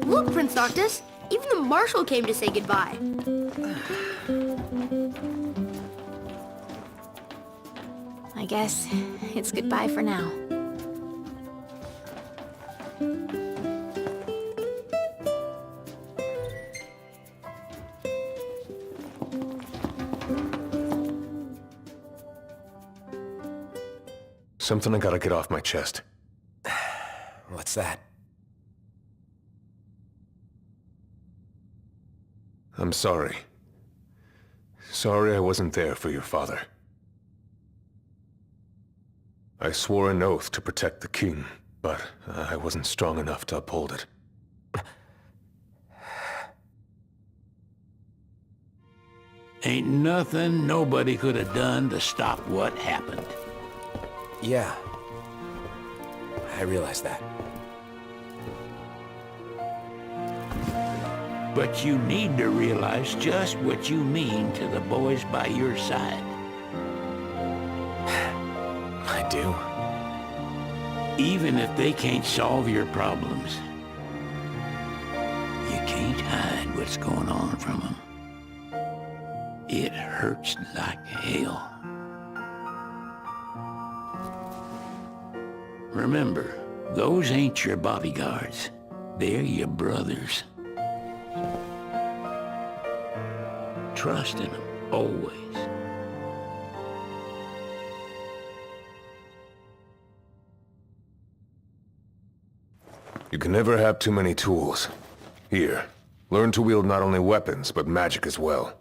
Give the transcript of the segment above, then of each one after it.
Look, Prince Noctis, even the Marshal came to say goodbye. I guess it's goodbye for now. Something I gotta get off my chest. What's that? I'm sorry. Sorry I wasn't there for your father. I swore an oath to protect the king, but I wasn't strong enough to uphold it. Ain't nothing nobody could have done to stop what happened. Yeah. I realize that. But you need to realize just what you mean to the boys by your side. I do. Even if they can't solve your problems, you can't hide what's going on from them. It hurts like hell. Remember, those ain't your bodyguards. They're your brothers. Trust in them, always. You can never have too many tools. Here, learn to wield not only weapons, but magic as well.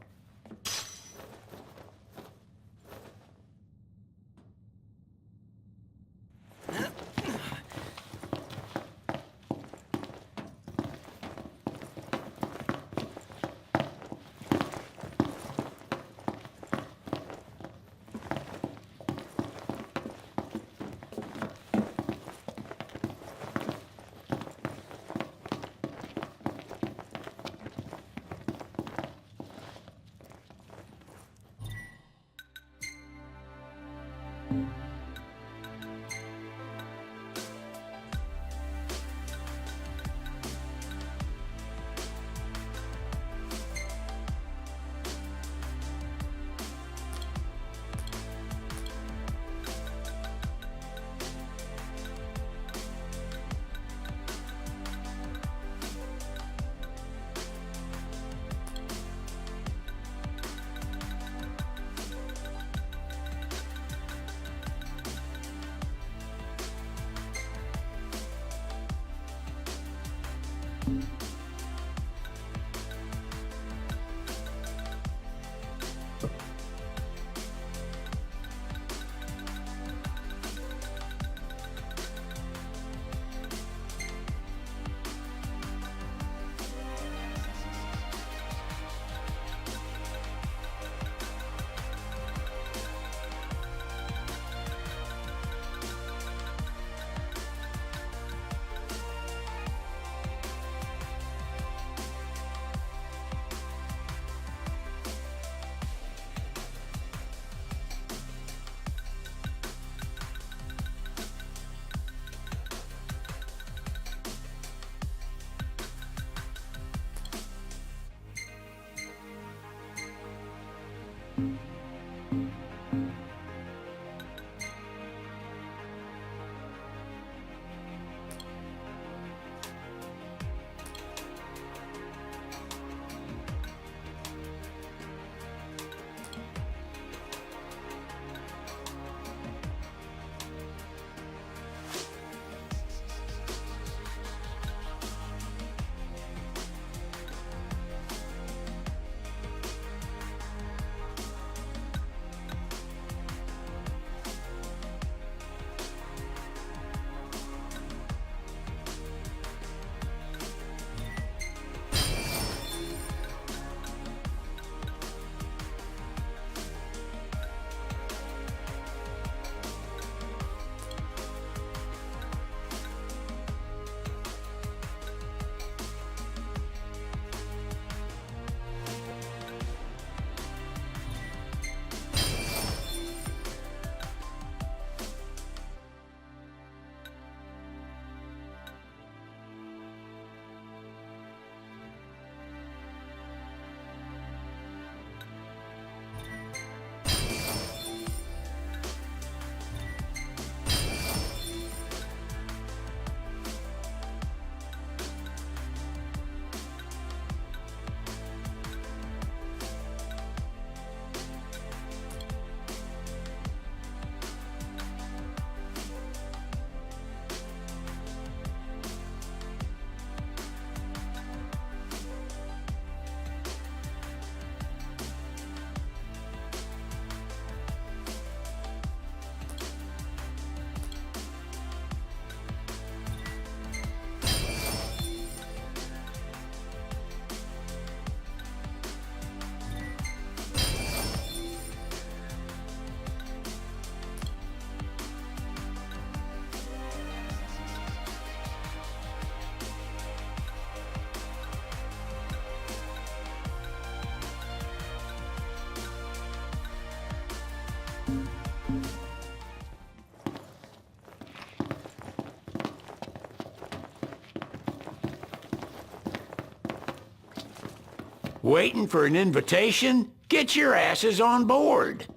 Waiting for an invitation? Get your asses on board.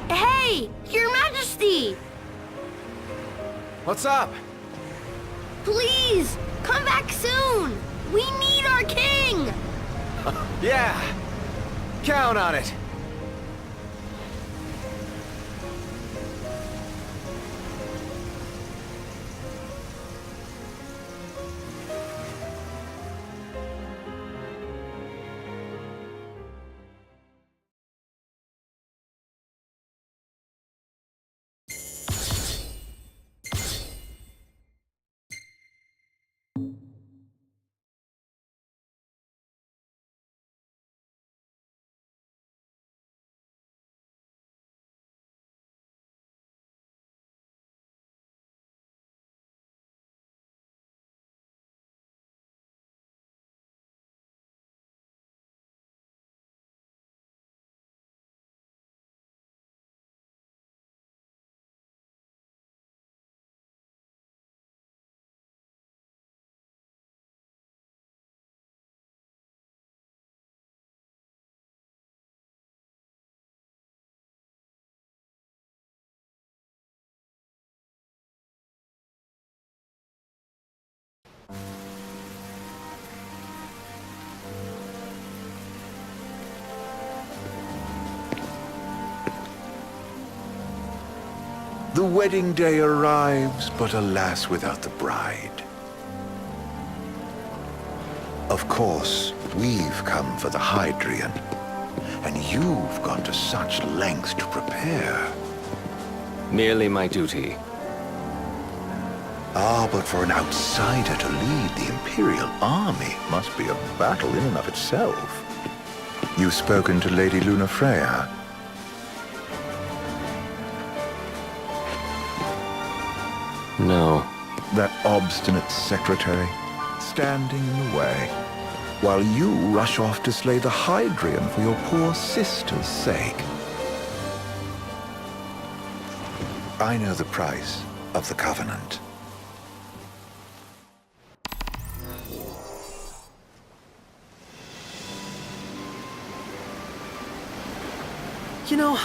Hey, Your Majesty! What's up? Please, come back soon! We need our king! Yeah, count on it. The wedding day arrives, but alas, without the bride. Of course, we've come for the Hydraeon, and you've gone to such lengths to prepare. Merely my duty. Ah, but for an outsider to lead the Imperial Army must be a battle in and of itself. You've spoken to Lady Lunafreya. No. That obstinate secretary, standing in the way, while you rush off to slay the Hydraeon for your poor sister's sake. I know the price of the Covenant. You know,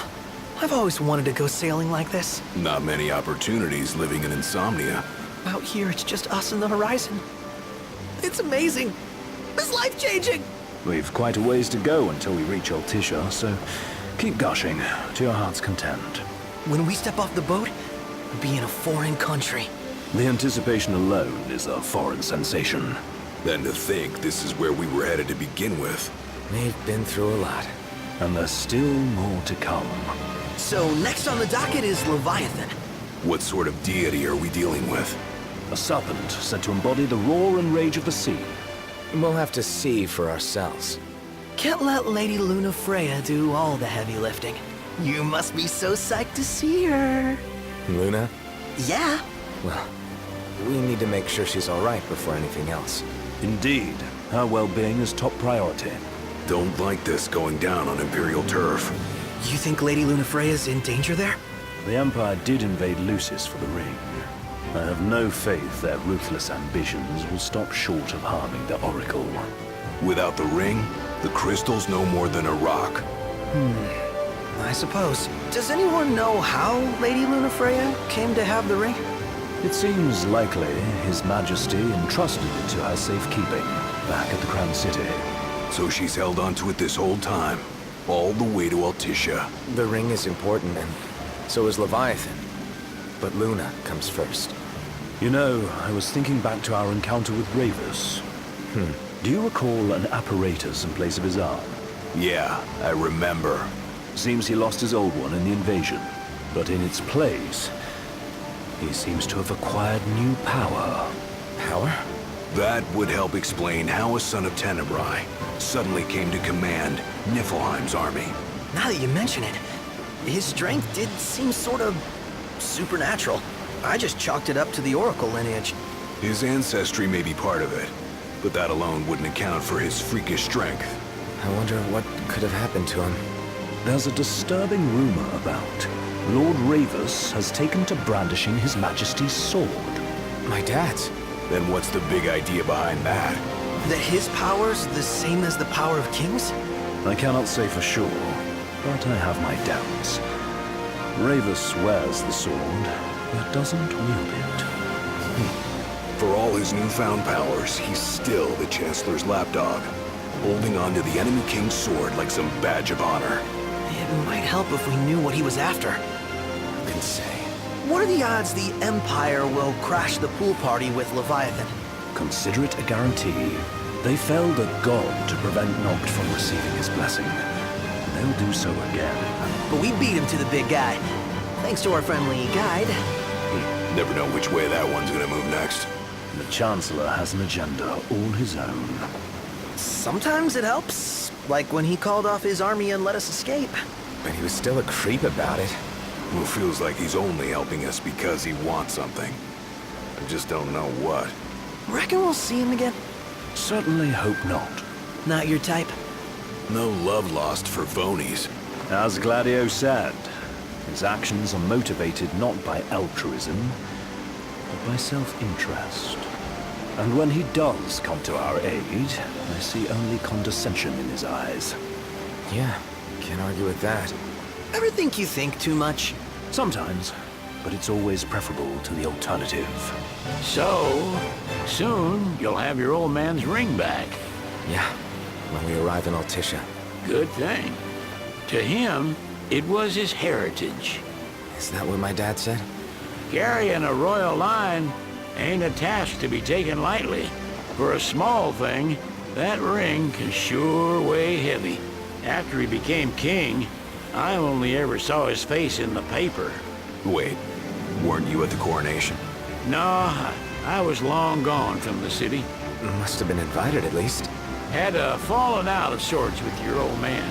I've always wanted to go sailing like this. Not many opportunities living in Insomnia. Out here, it's just us and the horizon. It's amazing. It's life-changing. We've quite a ways to go until we reach Altisha, so keep gushing to your heart's content. When we step off the boat, we'll be in a foreign country. The anticipation alone is a foreign sensation. Then to think this is where we were headed to begin with. We've been through a lot. And there's still more to come. So next on the docket is Leviathan. What sort of deity are we dealing with? A serpent said to embody the roar and rage of the sea. We'll have to see for ourselves. Can't let Lady Lunafreya do all the heavy lifting. You must be so psyched to see her. Luna? Yeah. Well, we need to make sure she's all right before anything else. Indeed, her well-being is top priority. Don't like this going down on Imperial turf. You think Lady Lunafreya's in danger there? The Empire did invade Lucis for the ring. I have no faith their ruthless ambitions will stop short of harming the Oracle. Without the ring, the crystal's no more than a rock. I suppose. Does anyone know how Lady Lunafreya came to have the ring? It seems likely His Majesty entrusted it to her safekeeping back at the Crown City. So she's held onto it this whole time, all the way to Altisha. The ring is important, and so is Leviathan. But Luna comes first. You know, I was thinking back to our encounter with Ravus. Do you recall an apparatus in place of his arm? Yeah, I remember. Seems he lost his old one in the invasion, but in its place, he seems to have acquired new power. Power? That would help explain how a son of Tenebrae suddenly came to command Niflheim's army. Now that you mention it, his strength did seem sort of supernatural. I just chalked it up to the Oracle lineage. His ancestry may be part of it, but that alone wouldn't account for his freakish strength. I wonder what could have happened to him. There's a disturbing rumor about Lord Ravus has taken to brandishing His Majesty's sword. My dad's. Then what's the big idea behind that? That his power's the same as the power of kings? I cannot say for sure, but I have my doubts. Ravus wears the sword, but doesn't wield it. For all his newfound powers, he's still the Chancellor's lapdog, holding on to the enemy king's sword like some badge of honor. It might help if we knew what he was after. Who can say? What are the odds the Empire will crash the pool party with Leviathan? Consider it a guarantee. They felled a god to prevent Noct from receiving his blessing. They'll do so again. But we beat him to the big guy. Thanks to our friendly guide. Never know which way that one's gonna move next. The Chancellor has an agenda all his own. Sometimes it helps. Like when he called off his army and let us escape. But he was still a creep about it. Well, feels like he's only helping us because he wants something. I just don't know what. Reckon we'll see him again? Certainly hope not. Not your type? No love lost for phonies. As Gladio said, his actions are motivated not by altruism, but by self-interest. And when he does come to our aid, I see only condescension in his eyes. Yeah, can't argue with that. Ever think you think too much? Sometimes, but it's always preferable to the alternative. So, soon you'll have your old man's ring back. Yeah, when we arrive in Altissia. Good thing. To him, it was his heritage. Is that what my dad said? Carrying a royal line ain't a task to be taken lightly. For a small thing, that ring can sure weigh heavy. After he became king, I only ever saw his face in the paper. Wait, weren't you at the coronation? No, I was long gone from the city. Must have been invited at least. Had a falling out of sorts with your old man.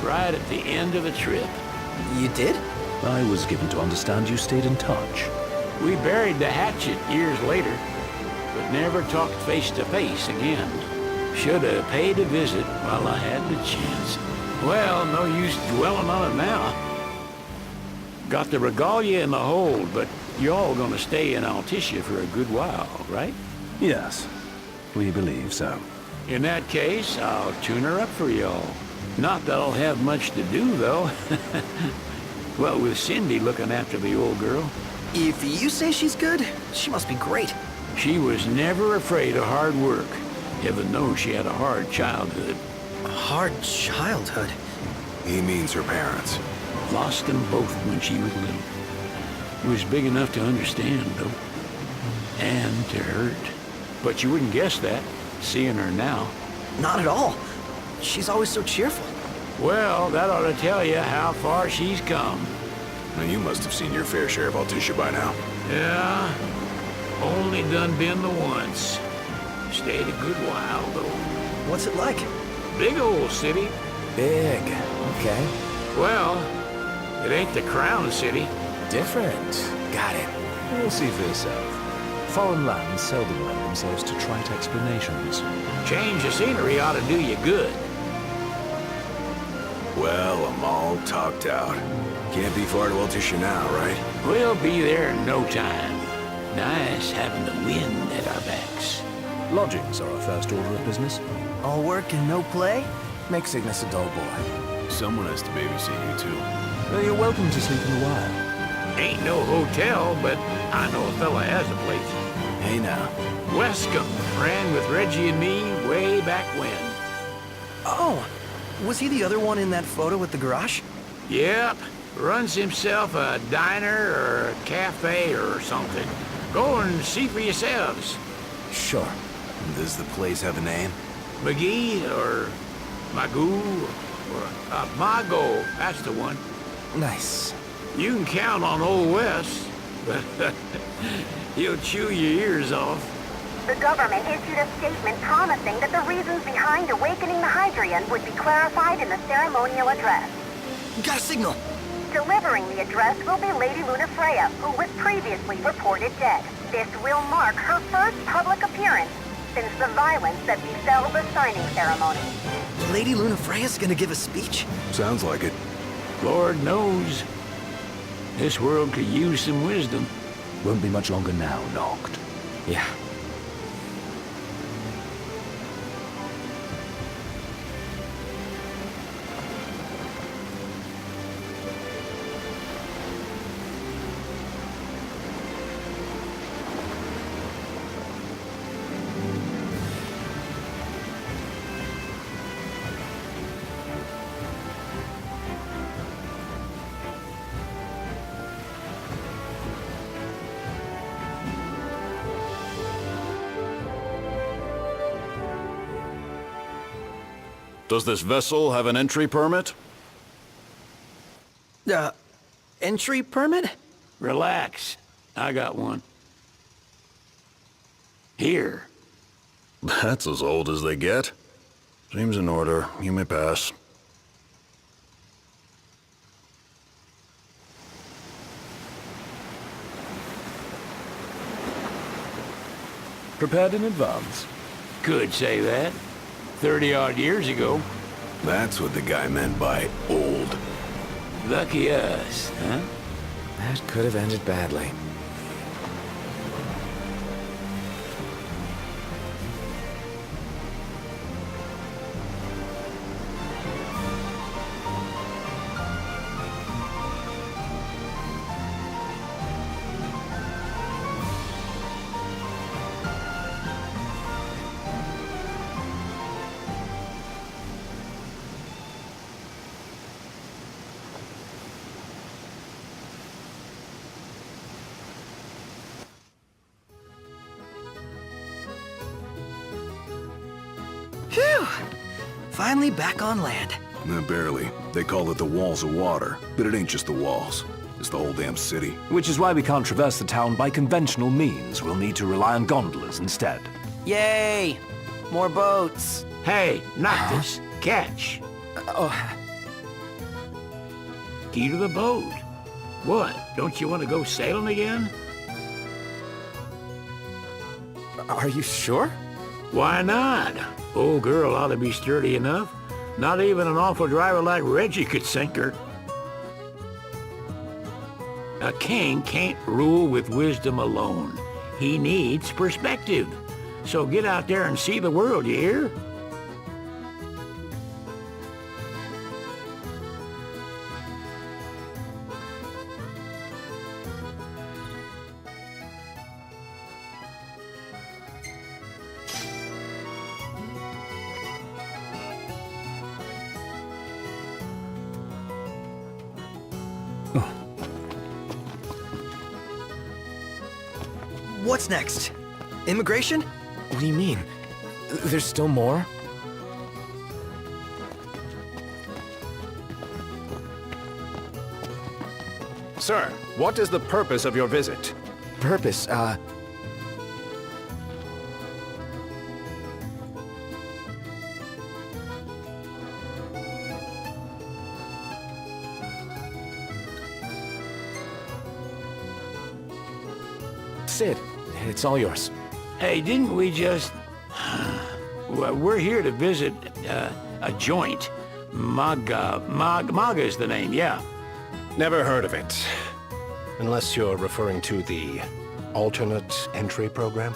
Right at the end of the trip. You did? I was given to understand you stayed in touch. We buried the hatchet years later, but never talked face to face again. Should have paid a visit while I had the chance. Well, no use dwelling on it now. Got the regalia in the hold, but you're all gonna stay in Altissia for a good while, right? Yes, we believe so. In that case, I'll tune her up for y'all. Not that I'll have much to do, though. Well, with Cindy looking after the old girl. If you say she's good, she must be great. She was never afraid of hard work. Heaven knows she had a hard childhood. A hard childhood. He means her parents. Lost them both when she was little. Was big enough to understand, though. And to hurt. But you wouldn't guess that, seeing her now. Not at all. She's always so cheerful. Well, that ought to tell you how far she's come. Now, you must have seen your fair share of Altissia by now. Yeah, only done been the once. Stayed a good while, though. What's it like? Big old city. Big. Okay. Well, it ain't the crown city. Different. Got it. You'll see for yourself. Foreign lands seldom lend themselves to trite explanations. Change of scenery ought to do you good. Well, I'm all talked out. Can't be far to Altissia now, right? We'll be there in no time. Nice having the wind at our backs. Lodgings are our first order of business. All work and no play? Make Cygnus a dull boy. Someone has to babysit you, too. Well, you're welcome to sleep in the wild. Ain't no hotel, but I know a fella has a place. Hey, now. Westcomb ran with Reggie and me way back when. Oh, was he the other one in that photo with the garage? Yep, runs himself a diner or a cafe or something. Go and see for yourselves. Sure. Does the place have a name? McGee or Magoo or Mago, that's the one. Nice. You can count on Old West, but he'll chew your ears off. The government issued a statement promising that the reasons behind awakening the Hydrian would be clarified in the ceremonial address. Got a signal. Delivering the address will be Lady Lunafreya, who was previously reported dead. This will mark her first public appearance since the violence that befell the signing ceremony. Lady Lunafreya's gonna give a speech? Sounds like it. Lord knows. This world could use some wisdom. Won't be much longer now, Noct. Yeah. Does this vessel have an entry permit? Entry permit? Relax. I got one. Here. That's as old as they get. Seems in order. You may pass. Prepared in advance. Could say that. 30-odd years ago. That's what the guy meant by old. Lucky us, huh? That could have ended badly. Phew! Finally back on land. Barely. They call it the walls of water, but it ain't just the walls. It's the whole damn city. Which is why we can't traverse the town by conventional means. We'll need to rely on gondolas instead. Yay! More boats. Hey, not this. Catch. Key to the boat. What? Don't you want to go sailing again? Are you sure? Why not? Old girl ought to be sturdy enough. Not even an awful driver like Reggie could sink her. A king can't rule with wisdom alone. He needs perspective. So get out there and see the world, you hear? What's next? Immigration? What do you mean? There's still more? Sir, what is the purpose of your visit? Purpose, Sid, it's all yours. Hey, didn't we just... Well, we're here to visit a joint. Maga is the name, yeah. Never heard of it. Unless you're referring to the alternate entry program.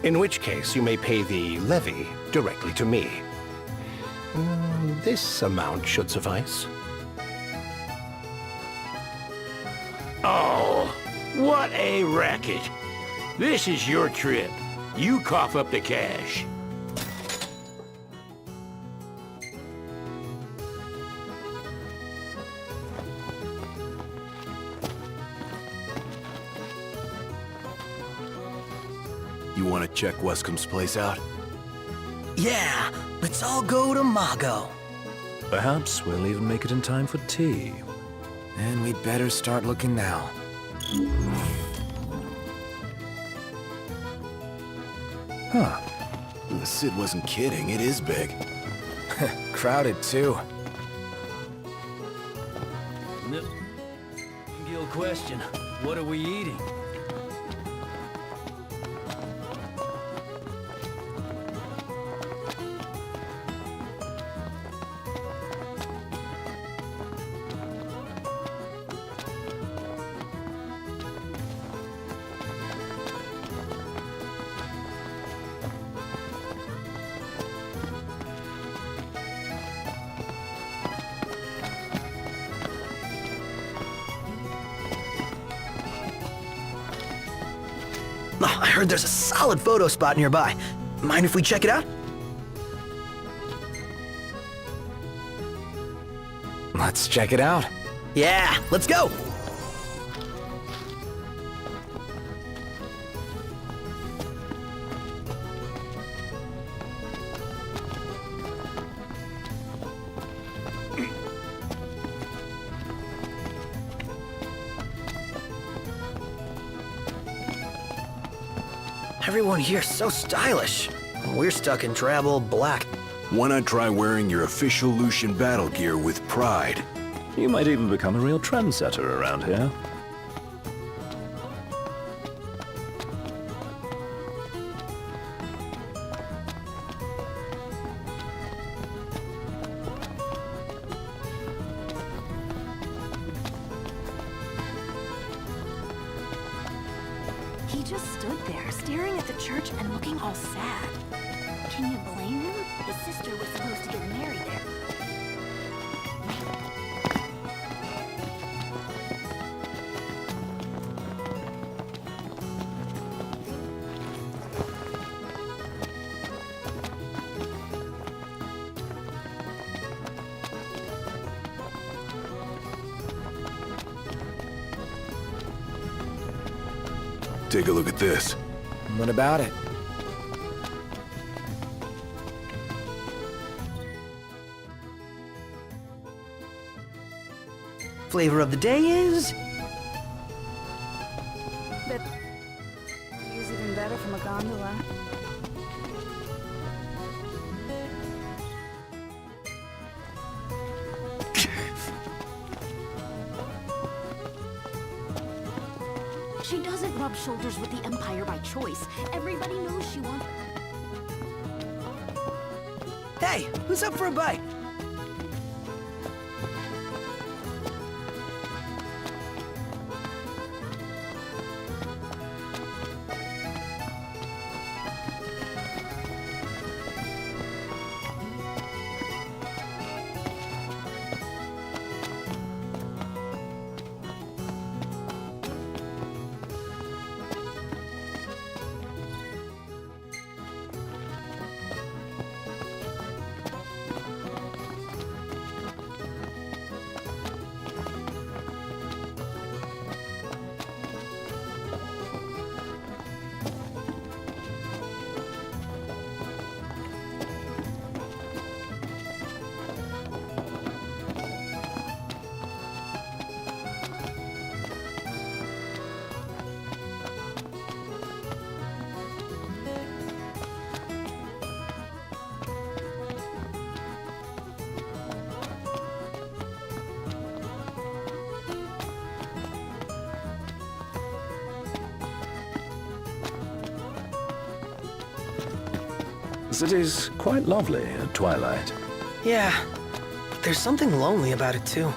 In which case, you may pay the levy directly to me. This amount should suffice. Oh, what a racket. This is your trip. You cough up the cash. You want to check Wescom's place out? Yeah, let's all go to Mago. Perhaps we'll even make it in time for tea. And we'd better start looking now. Huh. The Sid wasn't kidding, it is big. Crowded, too. Gil question, what are we eating? I heard there's a solid photo spot nearby. Mind if we check it out? Let's check it out. Yeah, let's go! Everyone here's so stylish. We're stuck in drab old black. Why not try wearing your official Lucian battle gear with pride? You might even become a real trendsetter around here. He just stood there, staring at the church and looking all sad. Can you blame him? His sister was supposed to get married there. Take a look at this. What about it? Flavor of the day is... But views even better from a gondola. She doesn't rub shoulders with the Empire by choice. Everybody knows she wants... Hey, who's up for a bite? The city's quite lovely at twilight. Yeah, but there's something lonely about it too.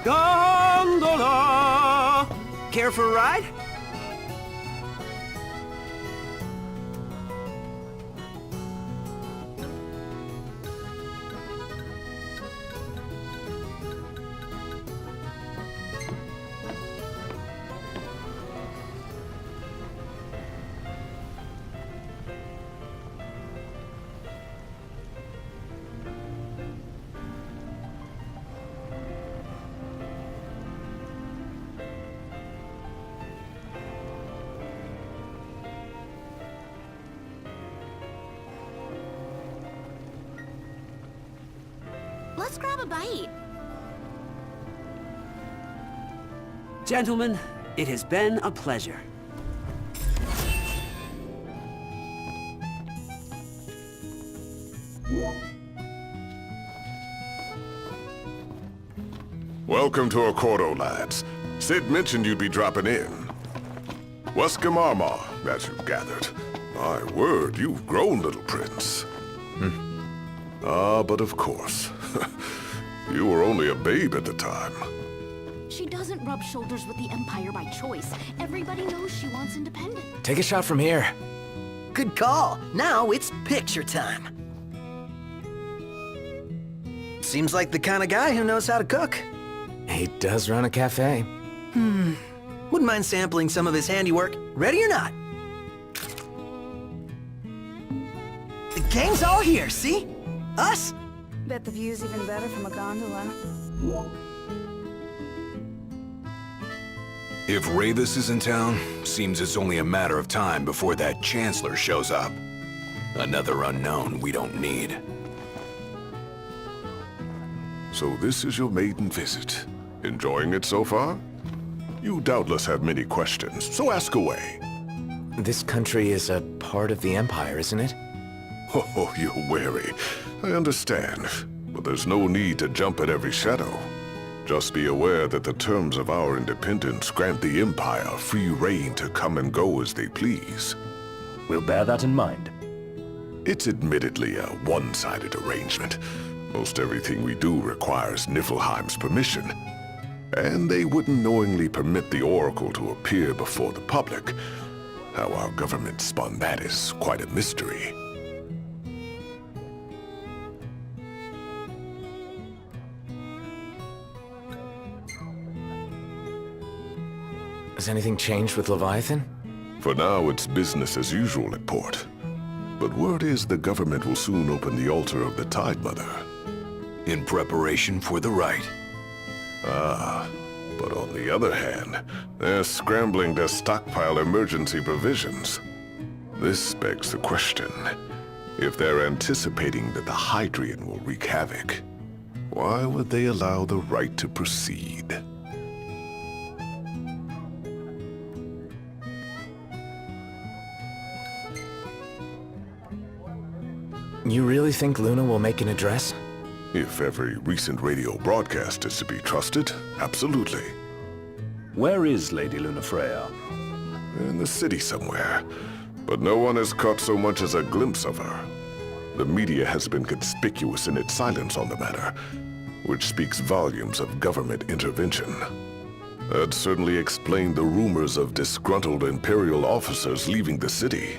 Gondola! Care for a ride? Let's grab a bite. Gentlemen, it has been a pleasure. Welcome to Accordo, lads. Sid mentioned you'd be dropping in. Wascamarma, as you've gathered. My word, you've grown, little prince. Ah, but of course. You were only a babe at the time. She doesn't rub shoulders with the Empire by choice. Everybody knows she wants independence. Take a shot from here. Good call. Now it's picture time. Seems like the kind of guy who knows how to cook. He does run a cafe. Wouldn't mind sampling some of his handiwork. Ready or not? The gang's all here, see? Us? Bet the view's even better from a gondola. If Ravis is in town, seems it's only a matter of time before that Chancellor shows up. Another unknown we don't need. So this is your maiden visit. Enjoying it so far? You doubtless have many questions, so ask away. This country is a part of the Empire, isn't it? Oh, you're wary. I understand. But there's no need to jump at every shadow. Just be aware that the terms of our independence grant the Empire free reign to come and go as they please. We'll bear that in mind. It's admittedly a one-sided arrangement. Most everything we do requires Niflheim's permission. And they wouldn't knowingly permit the Oracle to appear before the public. How our government spun that is quite a mystery. Has anything changed with Leviathan? For now, it's business as usual at port. But word is the government will soon open the altar of the Tide Mother. In preparation for the rite. But on the other hand, they're scrambling to stockpile emergency provisions. This begs the question, if they're anticipating that the Hydrian will wreak havoc, why would they allow the rite to proceed? You really think Luna will make an address? If every recent radio broadcast is to be trusted, absolutely. Where is Lady Lunafreya? In the city somewhere. But no one has caught so much as a glimpse of her. The media has been conspicuous in its silence on the matter, which speaks volumes of government intervention. That certainly explained the rumors of disgruntled Imperial officers leaving the city.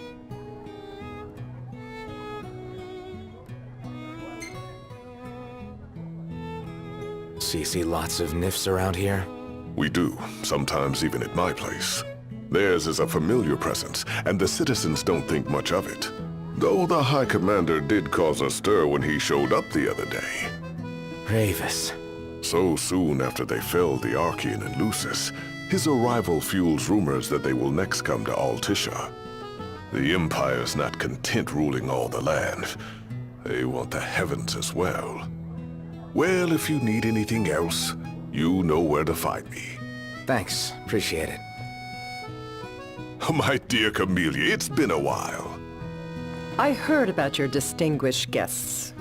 So you see lots of NIFs around here? We do, sometimes even at my place. Theirs is a familiar presence, and the citizens don't think much of it. Though the High Commander did cause a stir when he showed up the other day. Ravis. So soon after they felled the Archean and Lucis, his arrival fuels rumors that they will next come to Altisha. The Empire's not content ruling all the land. They want the heavens as well. Well, if you need anything else, you know where to find me. Thanks. Appreciate it. My dear Camellia, it's been a while. I heard about your distinguished guests.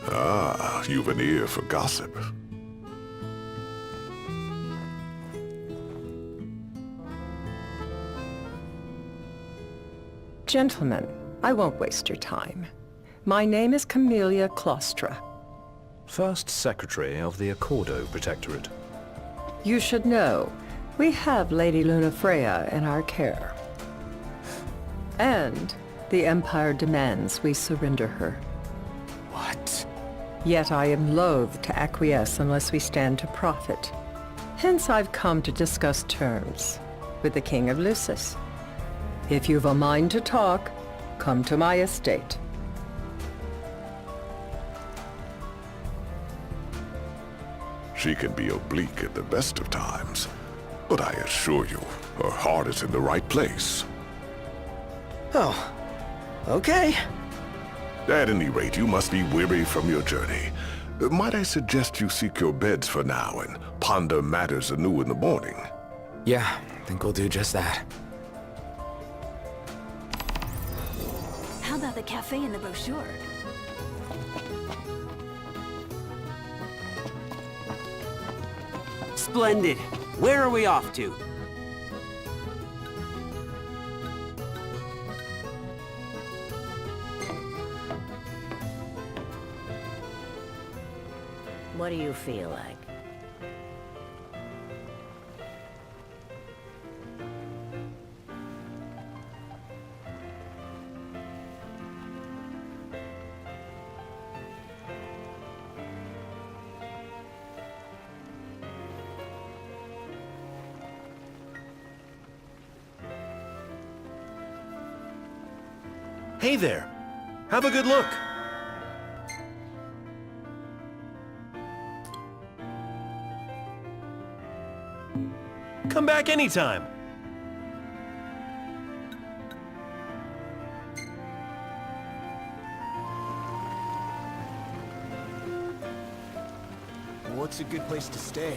Ah, you've an ear for gossip. Gentlemen, I won't waste your time. My name is Camellia Claustra. First Secretary of the Accordo Protectorate. You should know, we have Lady Lunafreya in our care. And the Empire demands we surrender her. What? Yet I am loath to acquiesce unless we stand to profit. Hence I've come to discuss terms with the King of Lucis. If you've a mind to talk, come to my estate. She can be oblique at the best of times, but I assure you, her heart is in the right place. Oh, okay. At any rate, you must be weary from your journey. Might I suggest you seek your beds for now and ponder matters anew in the morning? Yeah, I think we'll do just that. How about the cafe in the brochure? Splendid. Where are we off to? What do you feel like? Hey there. Have a good look. Come back anytime. What's a good place to stay?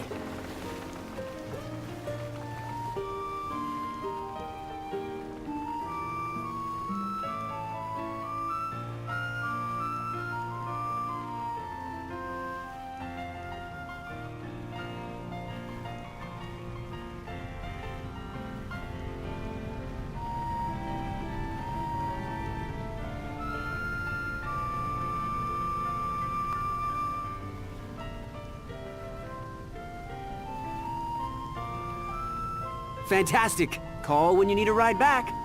Fantastic. Call when you need a ride back.